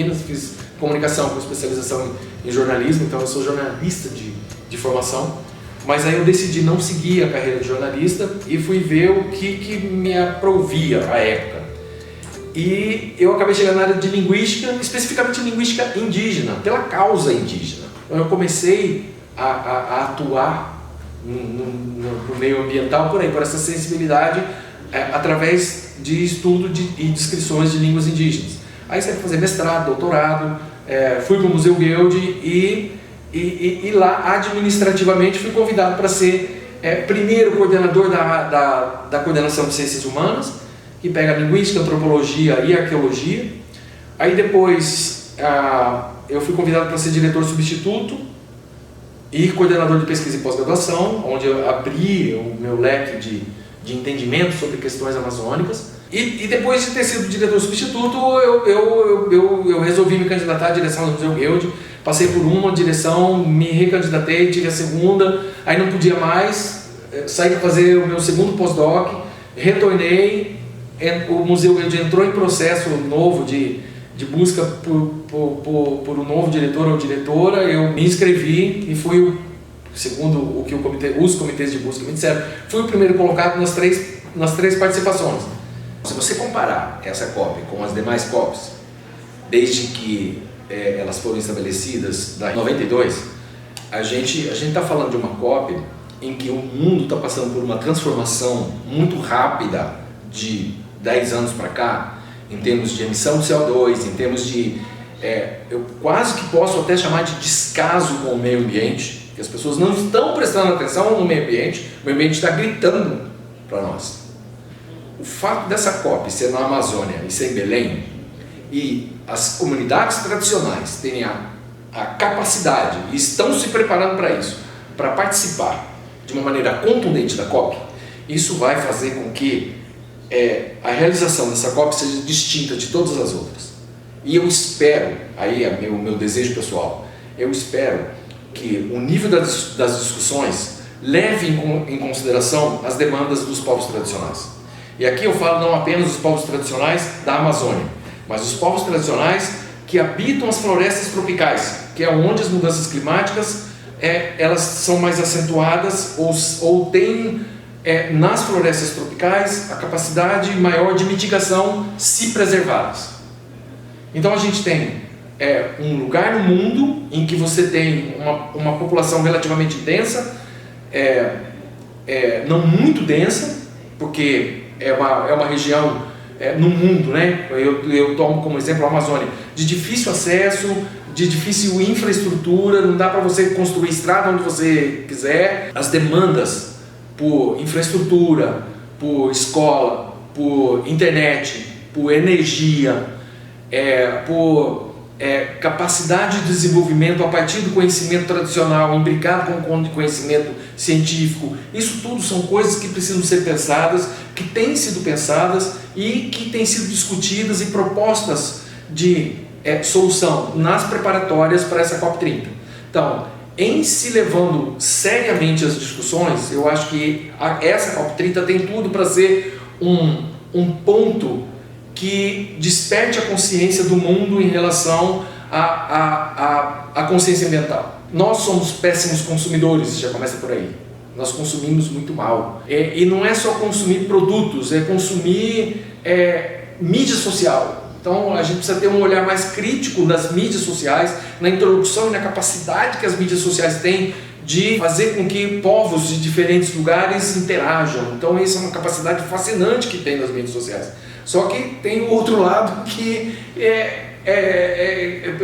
Campinas, fiz comunicação com especialização em jornalismo, então eu sou jornalista de formação. Mas aí eu decidi não seguir a carreira de jornalista e fui ver o que me aprovia à época. E eu acabei chegando na área de linguística, especificamente linguística indígena, pela causa indígena. Então eu comecei a atuar no meio ambiental por aí, por essa sensibilidade, através de estudo e descrições de línguas indígenas. Aí você vai fazer mestrado, doutorado, fui para o Museu Guild e lá, administrativamente, fui convidado para ser primeiro coordenador da coordenação de ciências humanas, que pega linguística, antropologia e arqueologia. Aí depois eu fui convidado para ser diretor substituto e coordenador de pesquisa e pós-graduação, onde eu abri o meu leque de entendimento sobre questões amazônicas. E depois de ter sido diretor substituto, eu resolvi me candidatar à direção do Museu Guild. Passei por uma direção, me recandidatei, tive a segunda, aí não podia mais, saí para fazer o meu segundo pós-doc, retornei, o Museu Guild entrou em processo novo de busca por um novo diretor ou diretora, eu me inscrevi e fui, segundo o que os comitês de busca me disseram, fui o primeiro colocado nas três participações. Se você comparar essa COP com as demais COPs, desde que elas foram estabelecidas em 92, a gente está falando de uma COP em que o mundo está passando por uma transformação muito rápida de 10 anos para cá, em termos de emissão de CO2, em termos de... eu quase que posso até chamar de descaso com o meio ambiente, que as pessoas não estão prestando atenção no meio ambiente, o meio ambiente está gritando para nós. O fato dessa COP ser na Amazônia e ser em Belém, e as comunidades tradicionais terem a capacidade, e estão se preparando para isso, para participar de uma maneira contundente da COP, isso vai fazer com que a realização dessa COP seja distinta de todas as outras. E eu espero, aí é o meu desejo pessoal, eu espero que o nível das discussões leve em consideração as demandas dos povos tradicionais. E aqui eu falo não apenas dos povos tradicionais da Amazônia, mas dos povos tradicionais que habitam as florestas tropicais, que é onde as mudanças climáticas elas são mais acentuadas ou têm nas florestas tropicais a capacidade maior de mitigação se preservadas. Então a gente tem um lugar no mundo em que você tem uma população relativamente densa, não muito densa, porque é uma região no mundo, né? Eu tomo como exemplo a Amazônia, de difícil acesso, de difícil infraestrutura, não dá para você construir estrada onde você quiser. As demandas por infraestrutura, por escola, por internet, por energia, por capacidade de desenvolvimento a partir do conhecimento tradicional, imbricado com o conhecimento científico, isso tudo são coisas que precisam ser pensadas, que têm sido pensadas e que têm sido discutidas e propostas de solução nas preparatórias para essa COP30. Então, em se levando seriamente as discussões, eu acho que essa COP30 tem tudo para ser um ponto que desperte a consciência do mundo em relação à consciência ambiental. Nós somos péssimos consumidores, já começa por aí. Nós consumimos muito mal. E não é só consumir produtos, é consumir mídia social. Então a gente precisa ter um olhar mais crítico das mídias sociais, na introdução e na capacidade que as mídias sociais têm de fazer com que povos de diferentes lugares interajam. Então essa é uma capacidade fascinante que tem nas mídias sociais. Só que tem o outro lado que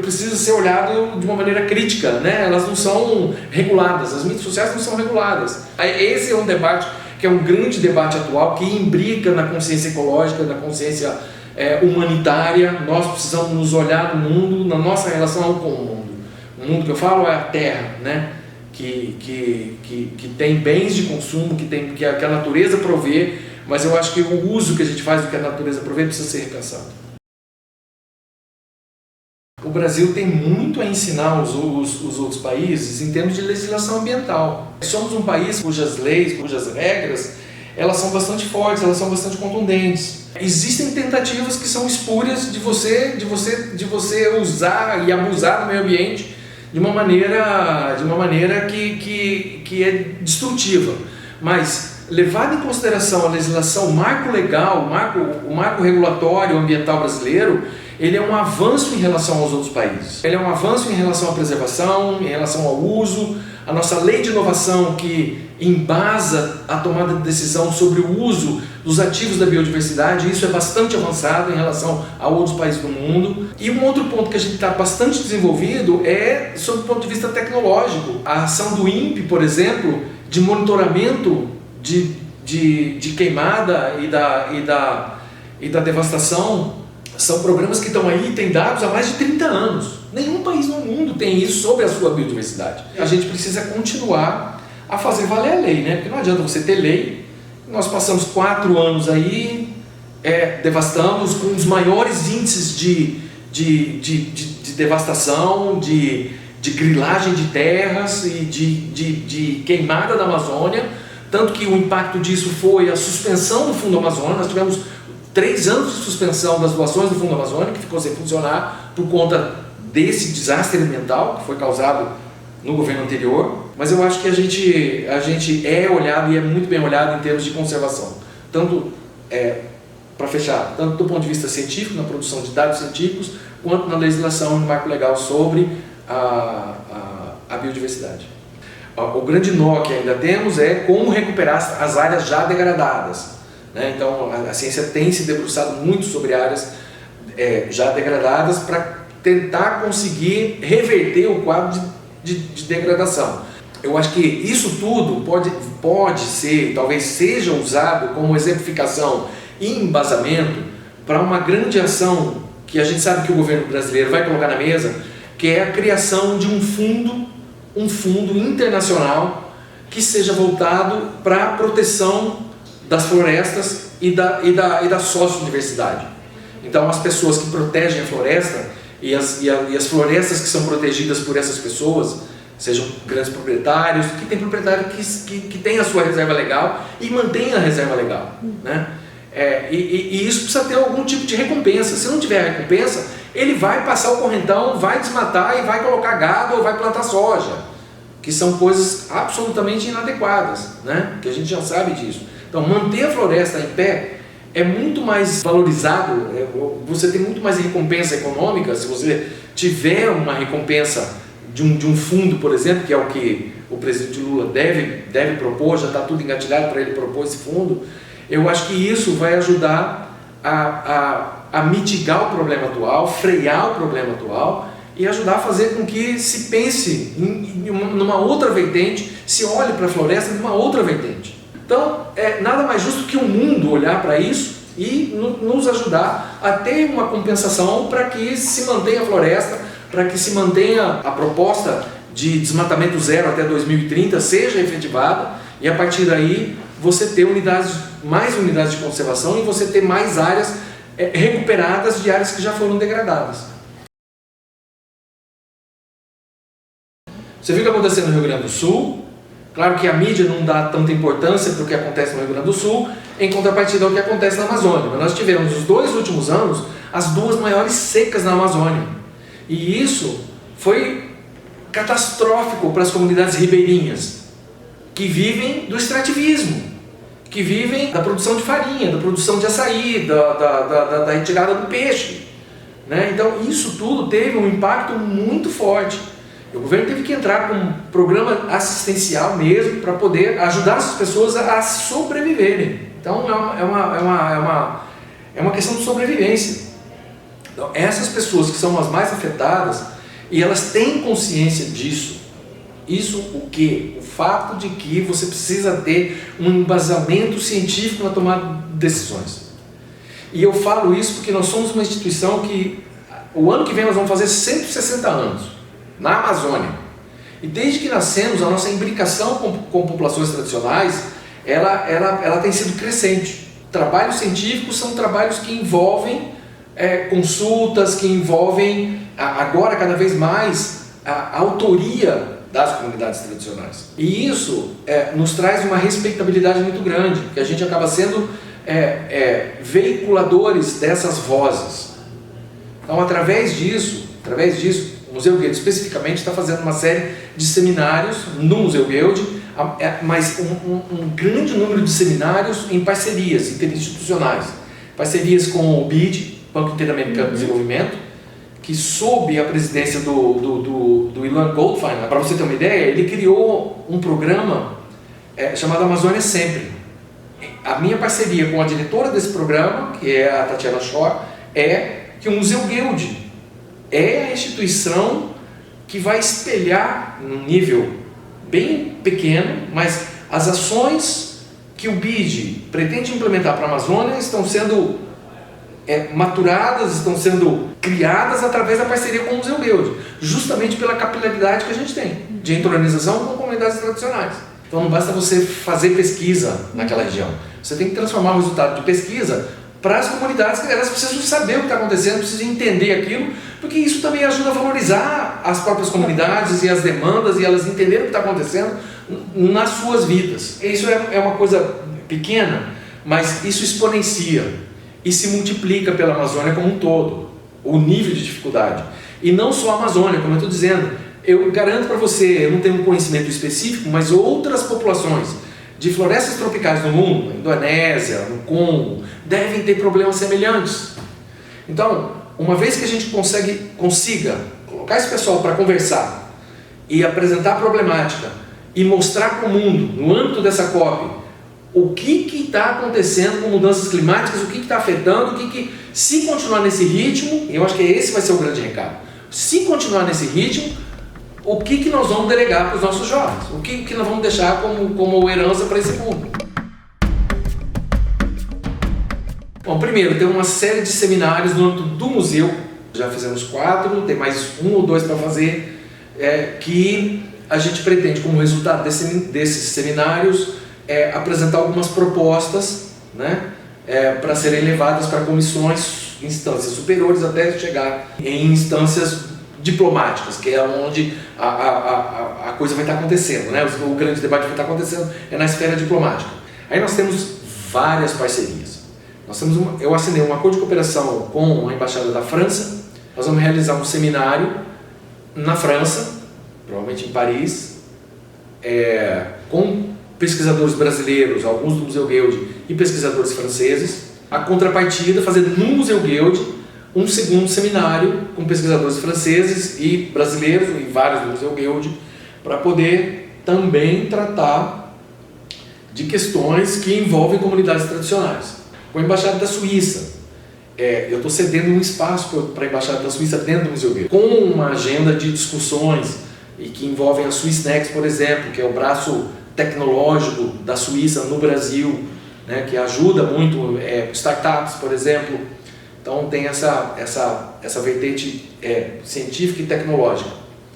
precisa ser olhado de uma maneira crítica, né? Elas não são reguladas, as mídias sociais não são reguladas. Esse é um debate que é um grande debate atual, que imbrica na consciência ecológica, na consciência humanitária. Nós precisamos nos olhar no mundo, na nossa relação com o mundo. O mundo que eu falo é a Terra, né? Que tem bens de consumo, que a natureza provê, mas eu acho que o uso que a gente faz do que a natureza provê precisa ser repensado. O Brasil tem muito a ensinar os outros países em termos de legislação ambiental. Somos um país cujas leis, cujas regras, elas são bastante fortes, elas são bastante contundentes. Existem tentativas que são espúrias de você usar e abusar do meio ambiente de uma maneira que é destrutiva. Mas, levado em consideração a legislação, o marco legal, o marco regulatório ambiental brasileiro, ele é um avanço em relação aos outros países. Ele é um avanço em relação à preservação, em relação ao uso. A nossa lei de inovação que embasa a tomada de decisão sobre o uso dos ativos da biodiversidade, isso é bastante avançado em relação a outros países do mundo. E um outro ponto que a gente está bastante desenvolvido é sob o ponto de vista tecnológico. A ação do INPE, por exemplo, de monitoramento de queimada e da devastação, são programas que estão aí, têm dados há mais de 30 anos. Nenhum país no mundo tem isso sobre a sua biodiversidade. A gente precisa continuar a fazer valer a lei, né? Porque não adianta você ter lei. Nós passamos 4 anos aí, devastamos com os maiores índices de devastação, de grilagem de terras e de queimada da Amazônia. Tanto que o impacto disso foi a suspensão do Fundo Amazônia. Nós tivemos 3 anos de suspensão das doações do Fundo Amazônia, que ficou sem funcionar por conta desse desastre ambiental que foi causado no governo anterior. Mas eu acho que a gente é olhado e é muito bem olhado em termos de conservação. Tanto, para fechar, tanto do ponto de vista científico, na produção de dados científicos, quanto na legislação e no marco legal sobre a biodiversidade. O grande nó que ainda temos é como recuperar as áreas já degradadas. Então, a ciência tem se debruçado muito sobre áreas já degradadas para tentar conseguir reverter o quadro de degradação. Eu acho que isso tudo pode ser, talvez seja usado como exemplificação e embasamento para uma grande ação que a gente sabe que o governo brasileiro vai colocar na mesa, que é a criação de um fundo internacional que seja voltado para a proteção das florestas e da sociodiversidade. Então, as pessoas que protegem a floresta e as florestas que são protegidas por essas pessoas, sejam grandes proprietários, que tem proprietário que tem a sua reserva legal e mantém a reserva legal, né? E isso precisa ter algum tipo de recompensa. Se não tiver recompensa, ele vai passar o correntão, vai desmatar e vai colocar gado ou vai plantar soja, que são coisas absolutamente inadequadas, né? Que a gente já sabe disso. Então, manter a floresta em pé é muito mais valorizado, você tem muito mais recompensa econômica se você tiver uma recompensa de um fundo, por exemplo, que é o que o presidente Lula deve propor, já está tudo engatilhado para ele propor esse fundo. Eu acho que isso vai ajudar a mitigar o problema atual, frear o problema atual e ajudar a fazer com que se pense numa outra vertente, se olhe para a floresta de uma outra vertente. Então, nada mais justo que o mundo olhar para isso e nos ajudar a ter uma compensação para que se mantenha a floresta, para que se mantenha a proposta de desmatamento zero até 2030 seja efetivada e a partir daí você ter mais unidades de conservação e você ter mais áreas recuperadas de áreas que já foram degradadas. Você viu o que aconteceu no Rio Grande do Sul? Claro que a mídia não dá tanta importância para o que acontece no Rio Grande do Sul, em contrapartida ao que acontece na Amazônia. Mas nós tivemos, nos 2 últimos anos, as 2 maiores secas na Amazônia. E isso foi catastrófico para as comunidades ribeirinhas, que vivem do extrativismo, que vivem da produção de farinha, da produção de açaí, da retirada do peixe, né? Então, isso tudo teve um impacto muito forte. O governo teve que entrar com um programa assistencial mesmo para poder ajudar essas pessoas a sobreviverem. Então é uma questão de sobrevivência. Então, essas pessoas que são as mais afetadas e elas têm consciência disso. Isso o quê? O fato de que você precisa ter um embasamento científico na tomada de decisões. E eu falo isso porque nós somos uma instituição que o ano que vem nós vamos fazer 160 anos. Na Amazônia. E desde que nascemos, a nossa imbricação com populações tradicionais, ela tem sido crescente. Trabalhos científicos são trabalhos que envolvem consultas, que envolvem, agora cada vez mais, a autoria das comunidades tradicionais. E isso nos traz uma respeitabilidade muito grande, porque a gente acaba sendo veiculadores dessas vozes. Então, através disso, o Museu Guild especificamente está fazendo uma série de seminários no Museu Guild, mas um grande número de seminários em parcerias interinstitucionais. Parcerias com o BID, Banco Interamericano de Desenvolvimento, que sob a presidência do Ilan Goldfein, para você ter uma ideia, ele criou um programa chamado Amazônia Sempre. A minha parceria com a diretora desse programa, que é a Tatiana Shore, é que o Museu Guild é a instituição que vai espelhar, num nível bem pequeno, mas as ações que o BID pretende implementar para a Amazônia estão sendo maturadas, estão sendo criadas através da parceria com o Museu Guild, justamente pela capilaridade que a gente tem de entronização com comunidades tradicionais. Então não basta você fazer pesquisa naquela região, você tem que transformar o resultado de pesquisa para as comunidades, que elas precisam saber o que está acontecendo, precisam entender aquilo, porque isso também ajuda a valorizar as próprias comunidades e as demandas, e elas entenderem o que está acontecendo nas suas vidas. Isso é uma coisa pequena, mas isso exponencia e se multiplica pela Amazônia como um todo, o nível de dificuldade. E não só a Amazônia, como eu estou dizendo, eu garanto para você, eu não tenho um conhecimento específico, mas outras populações de florestas tropicais no mundo, na Indonésia, no Congo, devem ter problemas semelhantes. Então, uma vez que a gente consiga colocar esse pessoal para conversar e apresentar a problemática e mostrar para o mundo, no âmbito dessa COP, o que está acontecendo com mudanças climáticas, o que está afetando, se continuar nesse ritmo, eu acho que esse vai ser o grande recado, se continuar nesse ritmo, o que nós vamos delegar para os nossos jovens, o que nós vamos deixar como herança para esse mundo. Bom, primeiro, tem uma série de seminários no âmbito do museu, já fizemos 4, tem mais 1 ou 2 para fazer, que a gente pretende, como resultado desses seminários, apresentar algumas propostas, né, para serem levadas para comissões, instâncias superiores, até chegar em instâncias diplomáticas, que é onde a coisa vai estar acontecendo, né? O grande debate vai estar acontecendo na esfera diplomática. Aí nós temos várias parcerias. Eu assinei um acordo de cooperação com a Embaixada da França. Nós vamos realizar um seminário na França, provavelmente em Paris, com pesquisadores brasileiros, alguns do Museu Guild e pesquisadores franceses. A contrapartida, fazendo no Museu Guild um segundo seminário com pesquisadores franceses e brasileiros, e vários do Museu Guild, para poder também tratar de questões que envolvem comunidades tradicionais. Com a Embaixada da Suíça, eu estou cedendo um espaço para a Embaixada da Suíça dentro do Museu Guild, com uma agenda de discussões e que envolvem a SwissNext, por exemplo, que é o braço tecnológico da Suíça no Brasil, né, que ajuda muito startups, por exemplo. Então tem essa vertente científica e tecnológica.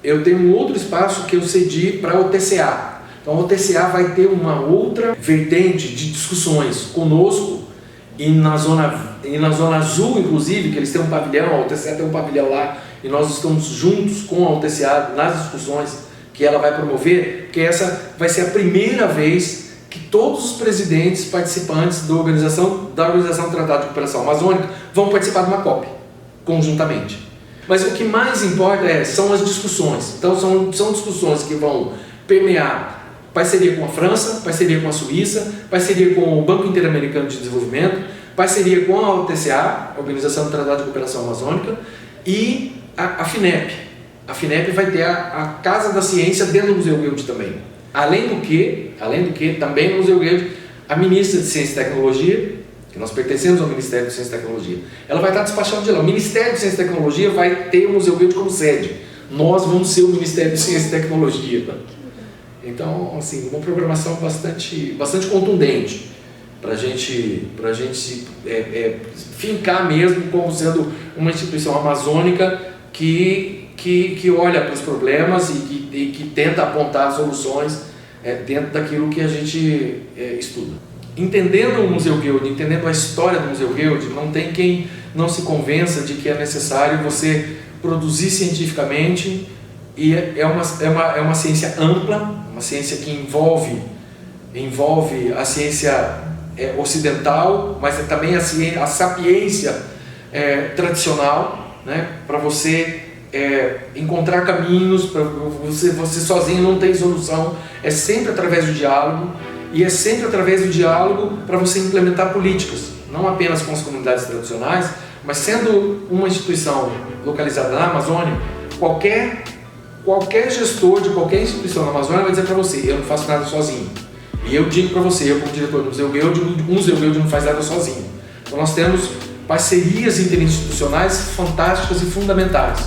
Eu tenho um outro espaço que eu cedi para o TCA. Então o TCA vai ter uma outra vertente de discussões conosco e na zona azul, inclusive, que eles têm um pavilhão, a UTCA tem um pavilhão lá, e nós estamos juntos com a UTCA nas discussões que ela vai promover, porque essa vai ser a primeira vez que todos os presidentes participantes da Organização do Tratado de Cooperação Amazônica vão participar de uma COP, conjuntamente. Mas o que mais importa são as discussões. Então são discussões que vão permear parceria com a França, parceria com a Suíça, parceria com o Banco Interamericano de Desenvolvimento, parceria com a OTCA, a Organização do Tratado de Cooperação Amazônica, e a FINEP. A FINEP vai ter a Casa da Ciência dentro do Museu Guild também. Além do que, também no Museu Guild, a ministra de Ciência e Tecnologia, que nós pertencemos ao Ministério de Ciência e Tecnologia, ela vai estar despachando de lá. O Ministério de Ciência e Tecnologia vai ter o Museu Guild como sede. Nós vamos ser o Ministério de Ciência e Tecnologia. Então, assim, uma programação bastante contundente para a gente fincar mesmo como sendo uma instituição amazônica que olha para os problemas e que tenta apontar soluções dentro daquilo que a gente estuda. Entendendo o Museu Guild, entendendo a história do Museu Guild, não tem quem não se convença de que é necessário você produzir cientificamente e é uma ciência ampla, uma ciência que envolve a ciência ocidental, mas também a sapiência tradicional, né? Para você encontrar caminhos, para você sozinho não tem solução, é sempre através do diálogo, e é sempre através do diálogo para você implementar políticas, não apenas com as comunidades tradicionais, mas sendo uma instituição localizada na Amazônia, qualquer gestor de qualquer instituição na Amazônia vai dizer para você: eu não faço nada sozinho. E eu digo para você, eu como diretor do Museu Guild, um Museu Guild não faz nada sozinho. Então nós temos parcerias interinstitucionais fantásticas e fundamentais.